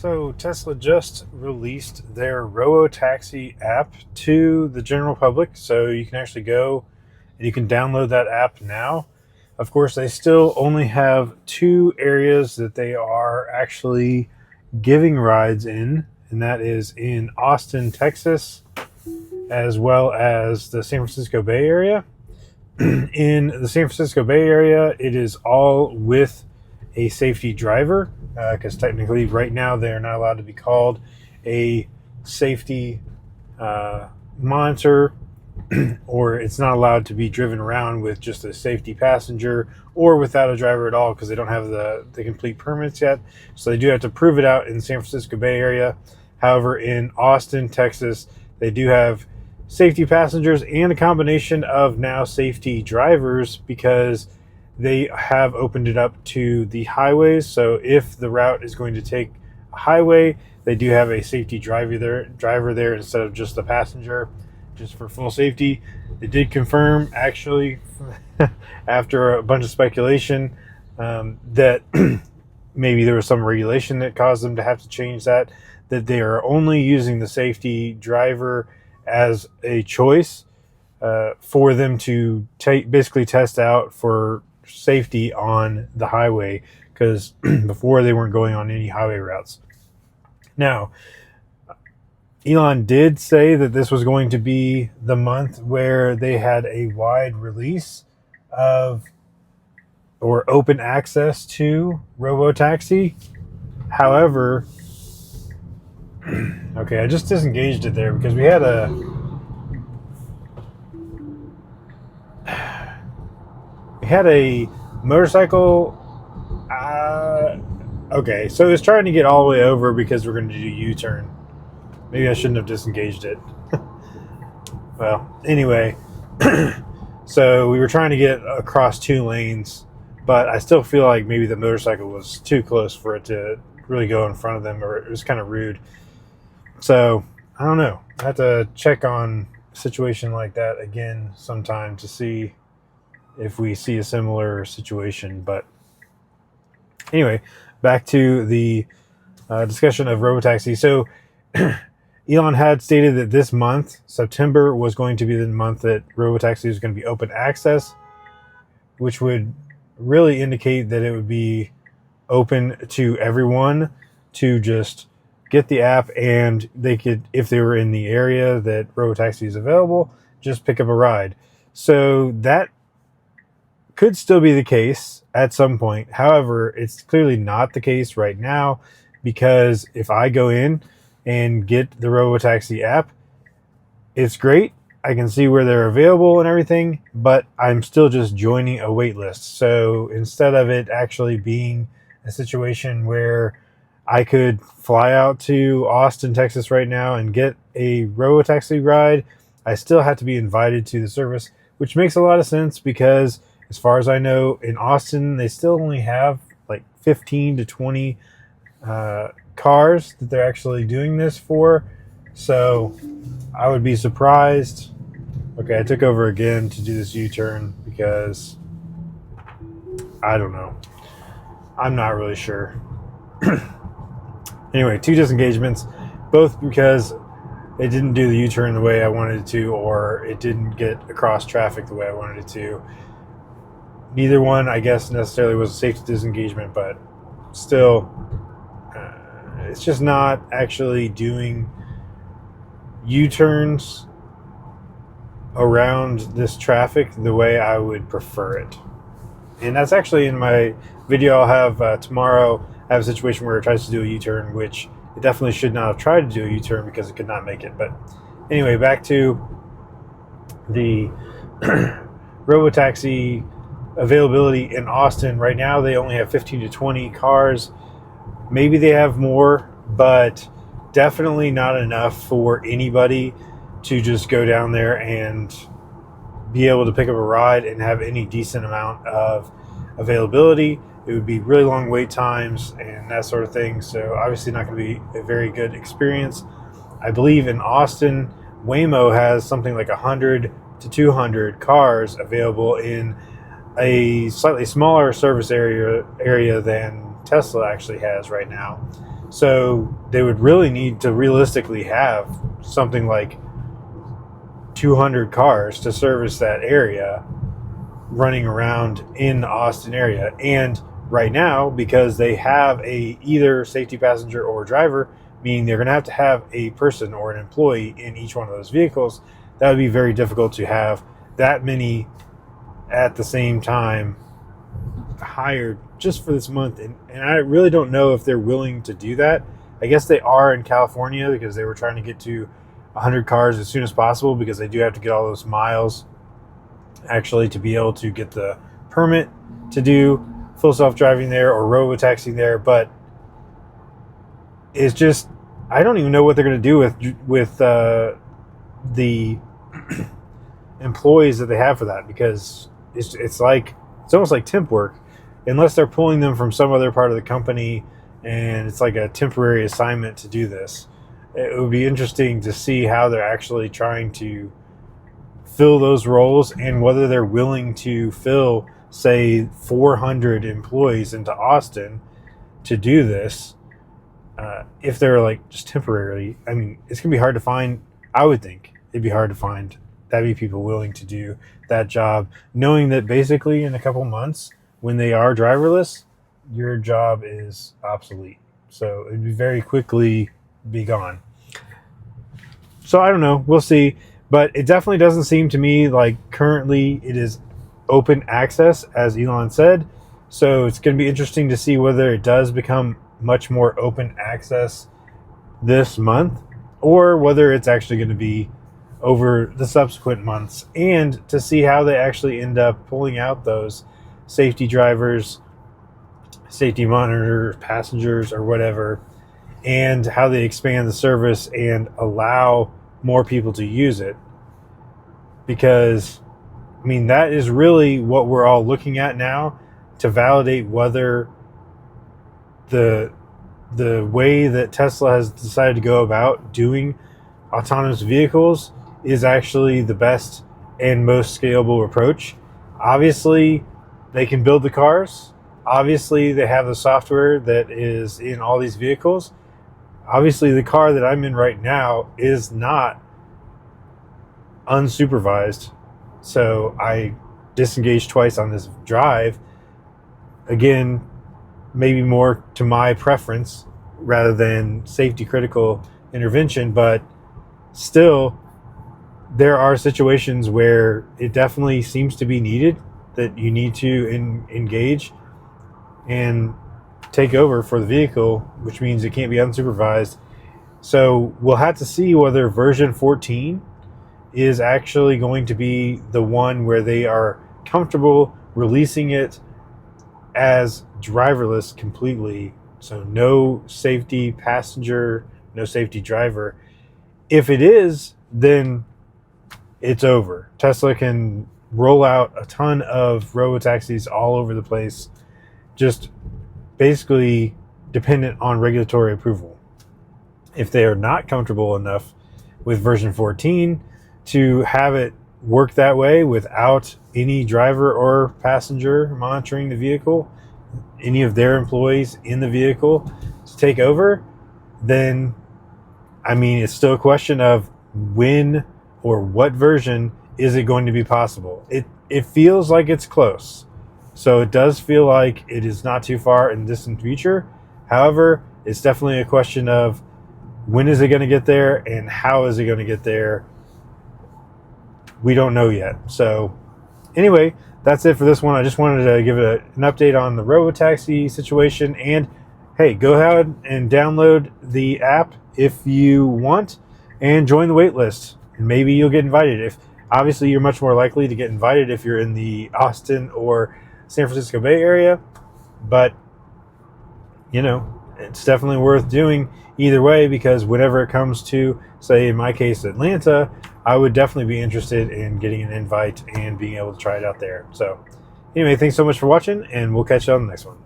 So Tesla just released their Robotaxi app to the general public, so you can actually go and you can download that app now. Of course, they still only have two areas that they are actually giving rides in, and that is in Austin, Texas, as well as the San Francisco Bay Area. In the San Francisco Bay Area, it is all with a safety driver, because technically right now they're not allowed to be called a safety monitor, or it's not allowed to be driven around with just a safety passenger or without a driver at all, because they don't have the complete permits yet. So they do have to prove it out in the San Francisco Bay Area. However, in Austin, Texas, they do have safety passengers and a combination of now safety drivers, because they have opened it up to the highways. So if the route is going to take a highway, they do have a safety driver there instead of just the passenger, just for full safety. They did confirm, actually, after a bunch of speculation, that maybe there was some regulation that caused them to have to change that they are only using the safety driver as a choice for them to basically test out for safety on the highway, because before they weren't going on any highway routes. Now, Elon did say that this was going to be the month where they had a wide release of, or open access to, Robotaxi. However, okay, I just disengaged it there because we had a motorcycle. Okay, so it's trying to get all the way over because we're going to do a U-turn. Maybe I shouldn't have disengaged it. Well, anyway, so we were trying to get across two lanes, but I still feel like maybe the motorcycle was too close for it to really go in front of them, or it was kind of rude. So I don't know. I have to check on a situation like that again sometime to see if we see a similar situation. But anyway, back to the discussion of Robotaxi. So Elon had stated that this month, September, was going to be the month that Robotaxi was going to be open access, which would really indicate that it would be open to everyone to just get the app, and they could, if they were in the area that Robotaxi is available, just pick up a ride. So that could still be the case at some point. However, it's clearly not the case right now, because if I go in and get the Robotaxi app, it's great. I can see where they're available and everything, but I'm still just joining a wait list. So instead of it actually being a situation where I could fly out to Austin, Texas right now and get a Robotaxi ride, I still have to be invited to the service, which makes a lot of sense because, as far as I know, in Austin, they still only have like 15 to 20 cars that they're actually doing this for. So I would be surprised. Okay, I took over again to do this U-turn because I don't know. I'm not really sure. Anyway, two disengagements, both because it didn't do the U-turn the way I wanted it to, or it didn't get across traffic the way I wanted it to. Neither one, I guess, necessarily was a safety disengagement, but still, it's just not actually doing U-turns around this traffic the way I would prefer it. And that's actually in my video I'll have tomorrow. I have a situation where it tries to do a U-turn, which it definitely should not have tried to do a U-turn because it could not make it. But anyway, back to the Robotaxi availability in Austin. Right now, they only have 15 to 20 cars. Maybe they have more, but definitely not enough for anybody to just go down there and be able to pick up a ride and have any decent amount of availability. It would be really long wait times and that sort of thing. So obviously not going to be a very good experience. I believe in Austin, Waymo has something like 100 to 200 cars available in a slightly smaller service area than Tesla actually has right now. So they would really need to realistically have something like 200 cars to service that area running around in the Austin area. And right now, because they have a either safety passenger or driver, meaning they're going to have a person or an employee in each one of those vehicles, that would be very difficult to have that many at the same time hired just for this month. And I really don't know if they're willing to do that. I guess they are in California because they were trying to get to 100 cars as soon as possible, because they do have to get all those miles actually to be able to get the permit to do full self-driving there or robotaxi there. But it's just, I don't even know what they're going to do with the employees that they have for that, because it's almost like temp work, unless they're pulling them from some other part of the company and it's like a temporary assignment to do this. It would be interesting to see how they're actually trying to fill those roles, and whether they're willing to fill, say, 400 employees into Austin to do this. If they're like just temporarily, I mean, it's gonna be hard to find. I would think it'd be hard to find that many people willing to do that job, knowing that basically in a couple months, when they are driverless, your job is obsolete. So it'd be very quickly be gone. So I don't know. We'll see. But it definitely doesn't seem to me like currently it is open access, as Elon said. So it's going to be interesting to see whether it does become much more open access this month, or whether it's actually going to be over the subsequent months, and to see how they actually end up pulling out those safety drivers, safety monitors, passengers, or whatever, and how they expand the service and allow more people to use it. Because, I mean, that is really what we're all looking at now to validate whether the way that Tesla has decided to go about doing autonomous vehicles is actually the best and most scalable approach. Obviously, they can build the cars. Obviously, they have the software that is in all these vehicles. Obviously, the car that I'm in right now is not unsupervised. So I disengaged twice on this drive. Again, maybe more to my preference rather than safety critical intervention, but still, there are situations where it definitely seems to be needed, that you need to engage and take over for the vehicle, which means it can't be unsupervised. So we'll have to see whether version 14 is actually going to be the one where they are comfortable releasing it as driverless completely. So no safety passenger, no safety driver. If it is, then it's over. Tesla can roll out a ton of robotaxis all over the place, just basically dependent on regulatory approval. If they are not comfortable enough with version 14 to have it work that way without any driver or passenger monitoring the vehicle, any of their employees in the vehicle to take over, then, I mean, it's still a question of when or what version is it going to be possible. It feels like it's close. So it does feel like it is not too far in the distant future. However, it's definitely a question of when is it going to get there and how is it going to get there. We don't know yet. So anyway, that's it for this one. I just wanted to give an update on the Robotaxi situation. And hey, go ahead and download the app if you want and join the wait list. And maybe you'll get invited. If obviously you're much more likely to get invited if you're in the Austin or San Francisco Bay Area. But, you know, it's definitely worth doing either way, because whenever it comes to, say, in my case, Atlanta, I would definitely be interested in getting an invite and being able to try it out there. So anyway, thanks so much for watching, and we'll catch you on the next one.